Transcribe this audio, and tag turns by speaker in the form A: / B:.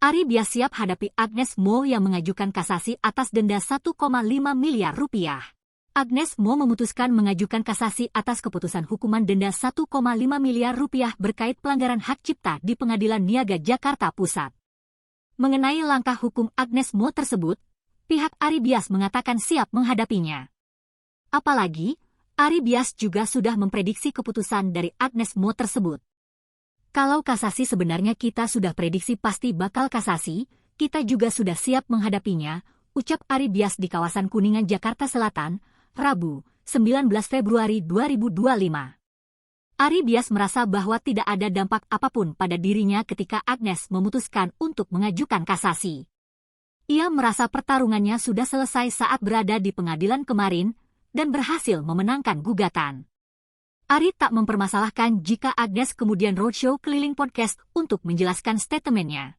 A: Ari Bias siap hadapi Agnes Mo yang mengajukan kasasi atas denda 1,5 miliar rupiah. Agnes Mo memutuskan mengajukan kasasi atas keputusan hukuman denda 1,5 miliar rupiah berkait pelanggaran hak cipta di Pengadilan Niaga Jakarta Pusat. Mengenai langkah hukum Agnes Mo tersebut, pihak Ari Bias mengatakan siap menghadapinya. Apalagi, Ari Bias juga sudah memprediksi keputusan dari Agnes Mo tersebut. Kalau kasasi sebenarnya kita sudah prediksi pasti bakal kasasi, kita juga sudah siap menghadapinya, ucap Ari Bias di kawasan Kuningan, Jakarta Selatan, Rabu, 19 Februari 2025. Ari Bias merasa bahwa tidak ada dampak apapun pada dirinya ketika Agnes memutuskan untuk mengajukan kasasi. Ia merasa pertarungannya sudah selesai saat berada di pengadilan kemarin dan berhasil memenangkan gugatan. Ari tak mempermasalahkan jika Agnes kemudian roadshow keliling podcast untuk menjelaskan statementnya.